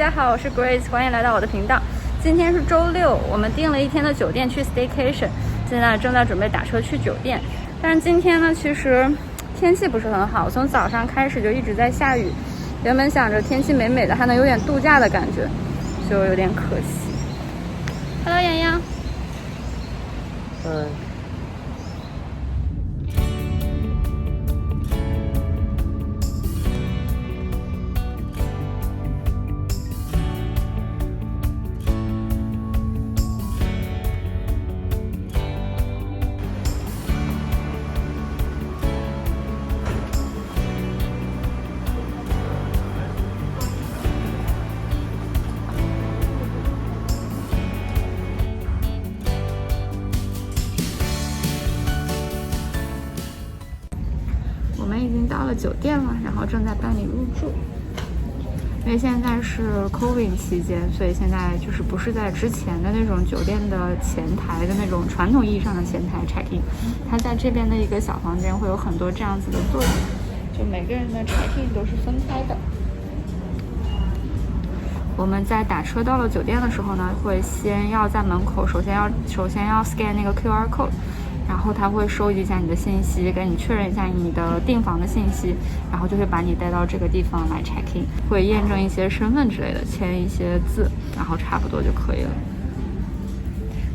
家好，我是 Grace， 欢迎来到我的频道。今天是周六，我们订了一天的酒店去 staycation， 现在正在准备打车去酒店。但是今天呢，其实天气不是很好，从早上开始就一直在下雨。原本想着天气美美的，还能有点度假的感觉，就有点可惜。Hello， 洋洋。我们已经到了酒店了，然后正在办理入住。因为现在是 COVID 期间，所以现在就是不是在之前的那种酒店的前台的那种传统意义上的前台 check in， 它在这边的一个小房间会有很多这样子的座椅，就每个人的 check in 都是分开的。我们在打车到了酒店的时候呢，会先要在门口首先要 scan 那个 QR code。然后他会收集一下你的信息，跟你确认一下你的订房的信息，然后就会把你带到这个地方来 check in， 会验证一些身份之类的，签一些字，然后差不多就可以了。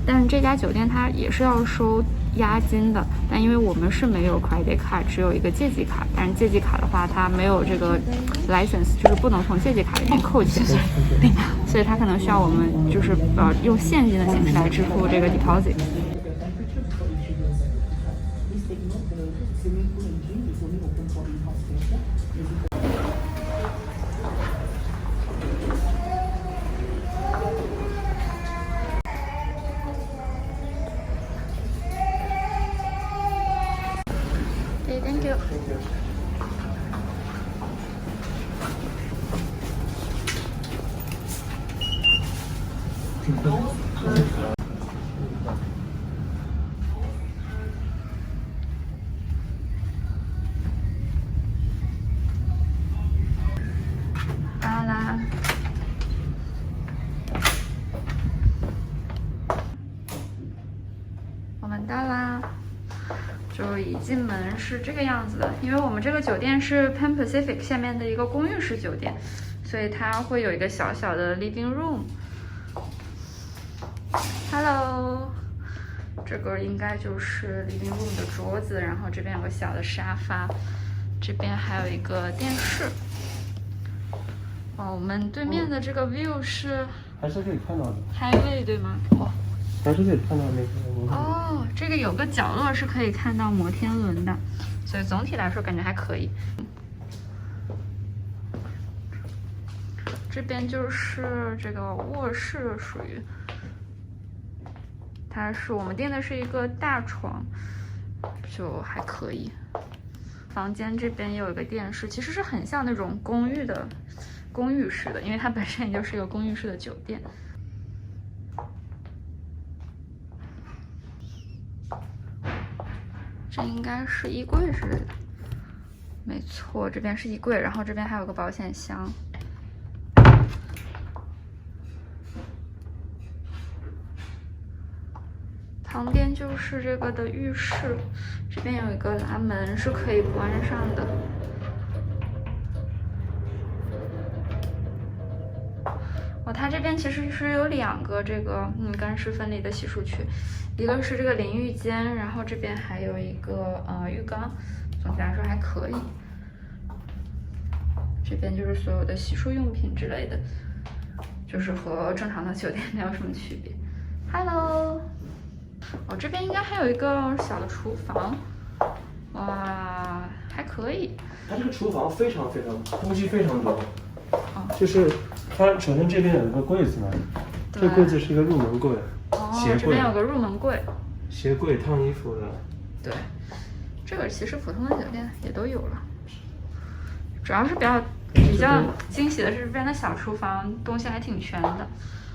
但是这家酒店它也是要收押金的，但因为我们是没有 credit card， 只有一个借记卡，但是借记卡的话它没有这个 license， 就是不能从借记卡里面扣钱，所以它可能需要我们就是用现金的形式来支付这个 deposit。Thank you. 到啦。我们到啦。就一进门是这个样子的，因为我们这个酒店是 Pan Pacific 下面的一个公寓式酒店，所以它会有一个小小的 living room。Hello， 这个应该就是 living room 的桌子，然后这边有个小的沙发，这边还有一个电视。我们对面的这个 view 是还是可以看到的 highway 对吗？还是可以看到那个这个有个角落是可以看到摩天轮的，所以总体来说感觉还可以。这边就是这个卧室，属于它是我们订的是一个大床，就还可以。房间这边也有一个电视，其实是很像那种公寓式的，因为它本身也就是一个公寓式的酒店。这应该是衣柜之类的，没错，这边是衣柜，然后这边还有个保险箱。旁边就是这个的浴室，这边有一个拉门是可以关上的。它这边其实是有2个这个干湿分离的洗漱区，一个是这个淋浴间，然后这边还有一个浴缸，总体来说还可以。这边就是所有的洗漱用品之类的，就是和正常的酒店没有什么区别。Hello， 这边应该还有一个小的厨房，哇，还可以。它这个厨房非常东西非常多，就是它首先这边有一个柜子嘛，这个柜子是一个入门柜，鞋柜，这边有个入门柜，鞋柜烫衣服的。对，这个其实普通的酒店也都有了，主要是比较惊喜的是这边的小厨房东西还挺全的，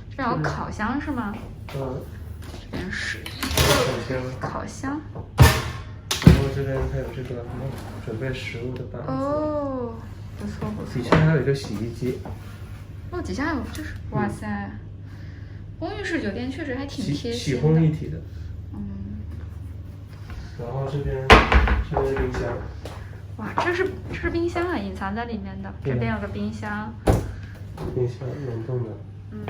这边有个烤箱是吗？这边是烤箱，然后这边还有这个准备食物的板子。哦，不错不错。底下还有一个洗衣机。哦，底下有就是哇塞，公寓式酒店确实还挺贴心的。洗烘一体的。嗯。然后这边是冰箱。哇，这是冰箱啊，隐藏在里面的。这边有个冰箱。冰箱冷冻的。嗯。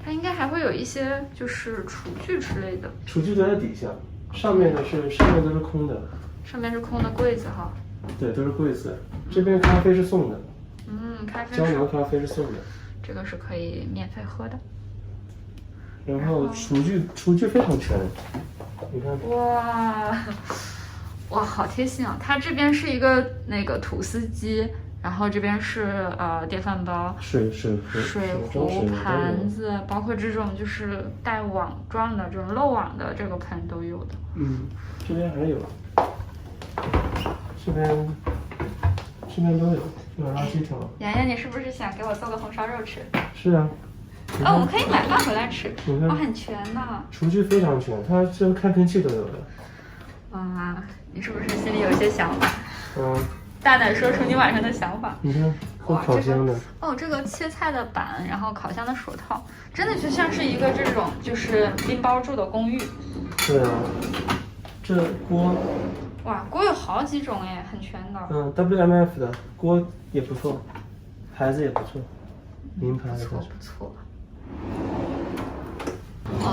它应该还会有一些就是厨具之类的。厨具都在底下，上面都是空的。上面是空的柜子哈。对，都是柜子。这边咖啡是送的。咖啡。胶囊咖啡是送的。这个是可以免费喝的。然后厨具非常全，你看。哇，好贴心啊！它这边是一个那个吐司机，然后这边是电饭煲、水壶、盘子，包括这种就是带网状的这种漏网的这个盆都有的。这边还有，这边都有，这个垃圾桶。妍妍，你是不是想给我做个红烧肉吃？是啊。我们可以买饭回来吃。很全的。厨具非常全，它这开瓶器都有的。哇，你是不是心里有一些想法？大胆说出你晚上的想法。你看，烤箱的。这个切菜的板，然后烤箱的手套，真的就像是一个这种就是拎包住的公寓。对啊，这锅。哇，锅有好几种哎，很全的。WMF 的锅也不错，牌子也不错，名牌的。不错。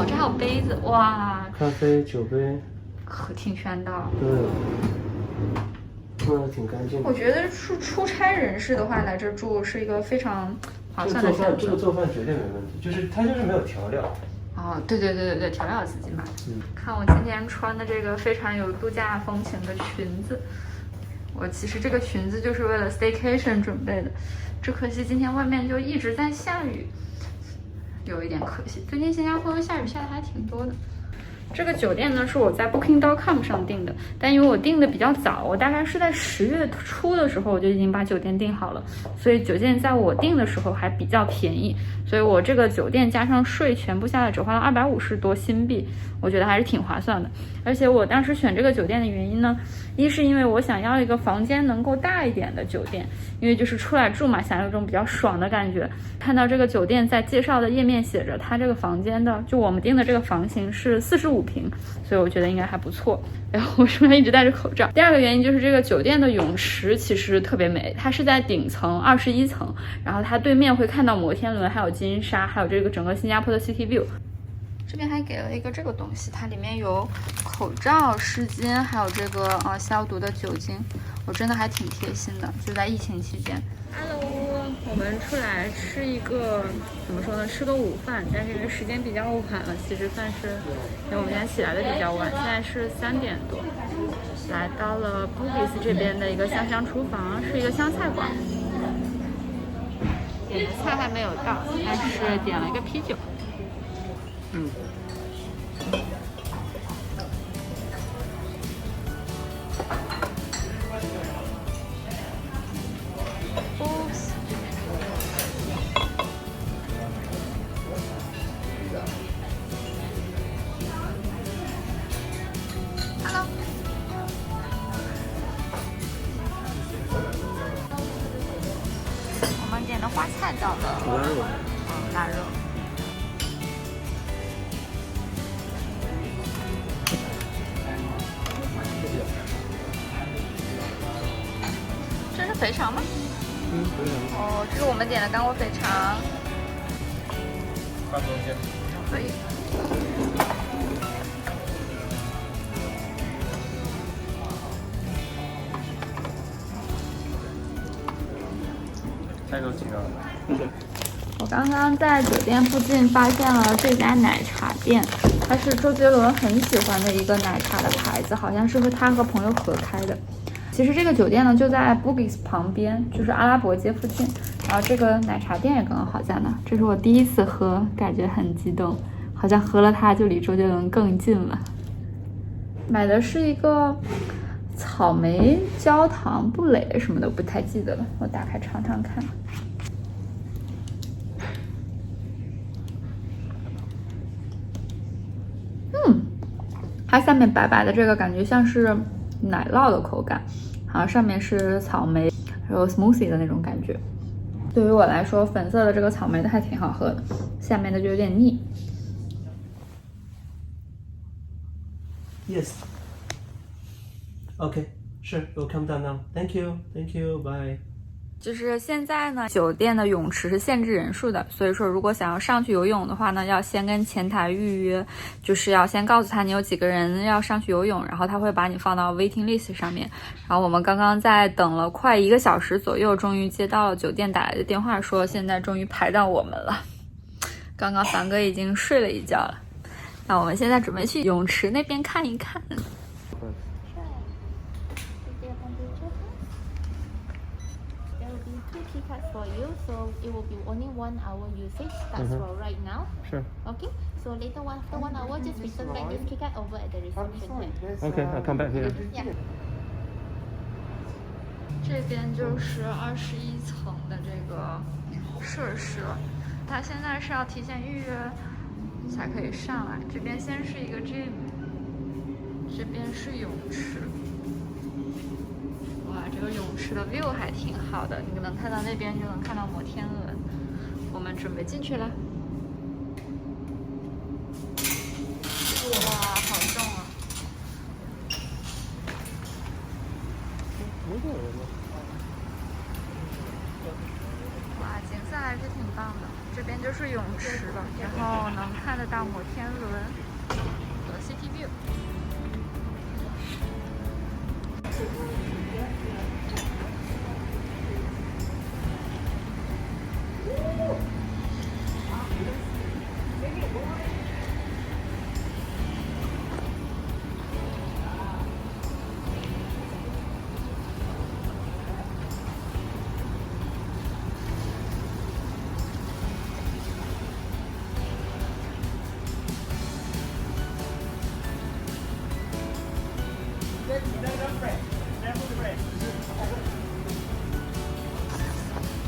这还有杯子哇！咖啡、酒杯。可挺全的。对，挺干净的。我觉得出差人士的话来这住是一个非常划算的选择。这个做饭绝对没问题，就是它就是没有调料。对，调料自己买。看我今天穿的这个非常有度假风情的裙子，我其实这个裙子就是为了 staycation 准备的，只可惜今天外面就一直在下雨，有一点可惜。最近新加坡下雨下的还挺多的。这个酒店呢是我在 Booking.com 上订的，但因为我订的比较早，我大概是在10月初的时候我就已经把酒店订好了，所以酒店在我订的时候还比较便宜，所以我这个酒店加上税全部下来只花了250多新币，我觉得还是挺划算的。而且我当时选这个酒店的原因呢，一是因为我想要一个房间能够大一点的酒店，因为就是出来住嘛，想要一种比较爽的感觉。看到这个酒店在介绍的页面写着它这个房间的，就我们订的这个房型是45平，所以我觉得应该还不错。然后我身上一直戴着口罩。第二个原因就是这个酒店的泳池其实特别美，它是在顶层21层，然后它对面会看到摩天轮，还有金沙，还有这个整个新加坡的 City View。这边还给了一个这个东西，它里面有口罩、湿巾，还有这个消毒的酒精，我真的还挺贴心的，就在疫情期间。Hello， 我们出来吃一个怎么说呢？吃个午饭，但是因为时间比较晚了，其实算是因为我们今天起来的比较晚，现在是3点多，来到了 Bugis 这边的一个香香厨房，是一个湘菜馆。点的菜还没有到，但是点了一个啤酒。我们点的花菜到了，腊肉。这是肥肠吗？这是我们点的干锅肥肠。放中间。可以。菜都几个？我刚刚在酒店附近发现了这家奶茶店，它是周杰伦很喜欢的一个奶茶的牌子，好像是他和朋友合开的。其实这个酒店呢就在 Bugis 旁边，就是阿拉伯街附近，然后这个奶茶店也刚好在那。这是我第一次喝，感觉很激动，好像喝了它就离周杰伦更近了。买的是一个草莓焦糖布蕾什么的，不太记得了，我打开尝尝看。它下面白白的这个感觉像是奶酪的口感，好像上面是草莓，还有 smoothie 的那种感觉。对于我来说，粉色的这个草莓的还挺好喝的，下面的就有点腻。Yes. Okay. Sure. We'll come down now. Thank you. Thank you. Bye. 就是现在呢，酒店的泳池是限制人数的，所以说如果想要上去游泳的话呢，要先跟前台预约，就是要先告诉他你有几个人要上去游泳，然后他会把你放到 waiting list 上面。然后我们刚刚在等了快1个小时左右，终于接到了酒店打来的电话，说现在终于排到我们了。刚刚凡哥已经睡了一觉了，那我们现在准备去泳池那边看一看。For you, so it will be only 1 hour usage. That's for right now. Sure. Okay. So later on, after 1 hour, just return back this key card over at the reception desk. Okay. I'll come back here. Yeah. 这边就是21层的这个设施了，它现在是要提前预约才可以上来。这边先是一个 gym， 这边是泳池。哇，这个泳池的 view 还挺好的，你能看到那边就能看到摩天轮。我们准备进去了。哇，好重啊！哇，景色还是挺棒的。这边就是泳池了，然后能看得到摩天轮和 City View。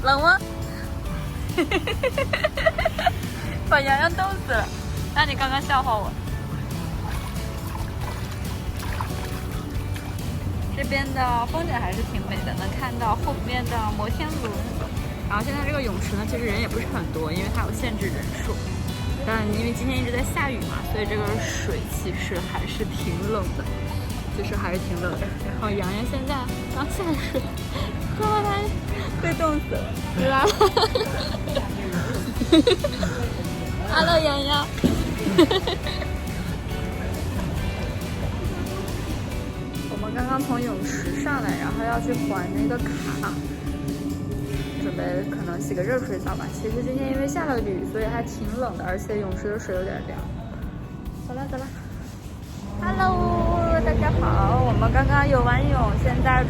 冷吗？把洋洋冻死了。那你刚刚笑话我。这边的风景还是挺美的，能看到后面的摩天轮。然后现在这个泳池呢，其实人也不是很多，因为它有限制人数。但因为今天一直在下雨嘛，所以这个水其实还是挺冷的，就是还是挺冷的。然后洋洋现在刚下水，哥他被冻死了，对吧？Hello， 洋洋。我们刚刚从泳池上来，然后要去还那个卡。准备可能洗个热水澡吧。其实今天因为下了雨，所以还挺冷的，而且泳池的水有点凉。走了走了 ，Hello， 大家好，我们刚刚游完泳，现在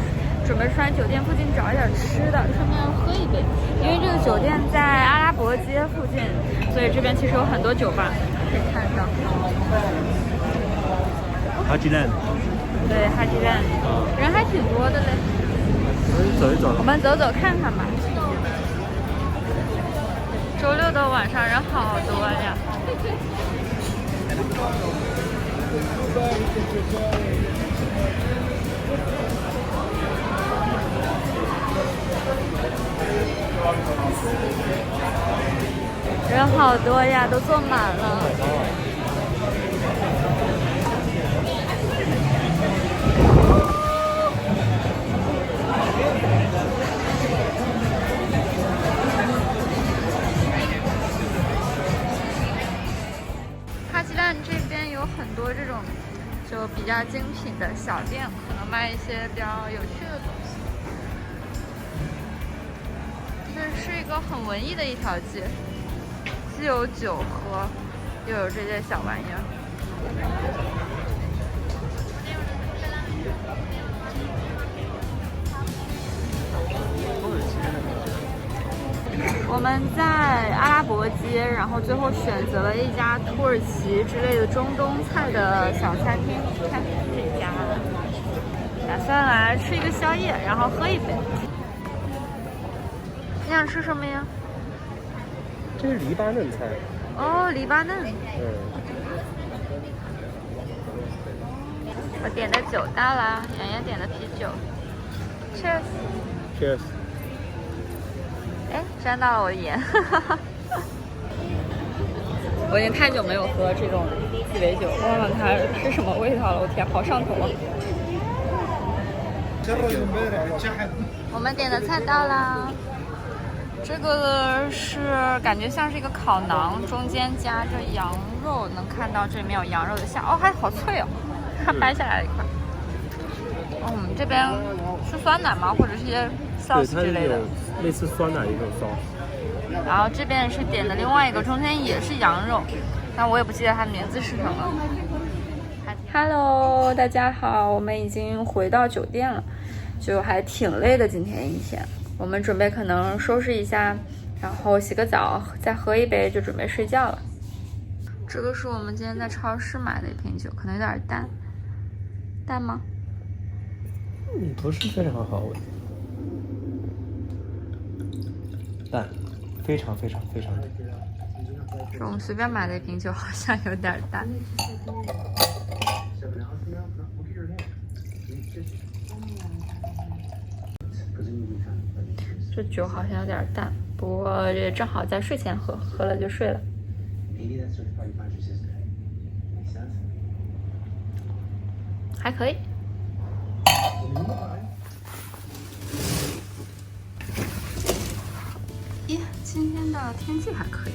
准备出来酒店附近找一点吃的，顺便喝一杯。因为这个酒店在阿拉伯街附近，所以这边其实有很多酒吧，可以看到。哈吉兰。对，哈吉兰，人还挺多的嘞。走一走，我们走走看看吧。周六的晚上人好多呀。人好多呀，都坐满了。这边有很多这种就比较精品的小店，可能卖一些比较有趣的东西。这是一个很文艺的一条街，既有酒喝，又有这些小玩意儿。我们在阿拉伯街，然后最后选择了一家土耳其之类的中东菜的小餐厅，看这家，打算来吃一个宵夜，然后喝一杯。你想吃什么呀？这是黎巴嫩菜。哦，黎巴嫩。我点的酒到了，洋洋点的啤酒。Cheers。Cheers。哎，沾到了我的盐。我已经太久没有喝这种鸡尾酒，忘了它是什么味道了。我天，好上头啊！我们点的菜到啦，这个是感觉像是一个烤馕，中间夹着羊肉，能看到这里面有羊肉的馅。哦，还好脆哦，它掰下来了一块。这边是酸奶吗？或者是一些 sauce 之类的？类似酸奶一种 sauce。然后这边是点的另外一个，中间也是羊肉，但我也不记得它的名字是什么。Hello， 大家好，我们已经回到酒店了，就还挺累的今天一天。我们准备可能收拾一下，然后洗个澡，再喝一杯就准备睡觉了。这个是我们今天在超市买的一瓶酒，可能有点淡，淡吗？不是非常好闻，淡，非常淡。是我们随便买的一瓶酒，好像有点淡。这酒好像有点淡，不过这正好在睡前喝，喝了就睡了。还可以。咦，今天的天气还可以，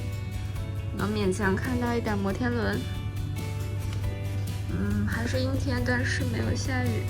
能勉强看到一点摩天轮。还是阴天，但是没有下雨。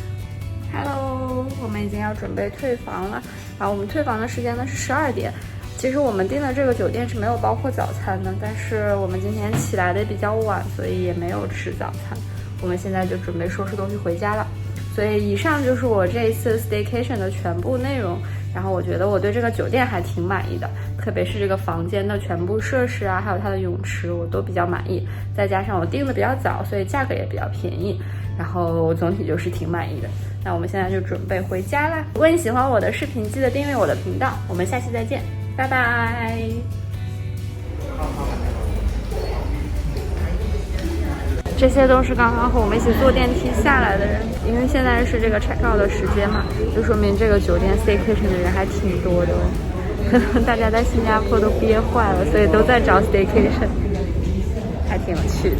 Hello， 我们已经要准备退房了。然后我们退房的时间呢是12点。其实我们订的这个酒店是没有包括早餐的，但是我们今天起来的比较晚，所以也没有吃早餐。我们现在就准备收拾东西回家了。所以以上就是我这一次 staycation 的全部内容。然后我觉得我对这个酒店还挺满意的，特别是这个房间的全部设施啊，还有它的泳池，我都比较满意。再加上我订的比较早，所以价格也比较便宜。然后我总体就是挺满意的。那我们现在就准备回家啦。如果你喜欢我的视频，记得订阅我的频道。我们下期再见，拜拜。这些都是刚刚和我们一起坐电梯下来的人，因为现在是这个 check out 的时间嘛，就说明这个酒店 staycation 的人还挺多的哦。可能大家在新加坡都憋坏了，所以都在找 staycation，还挺有趣的。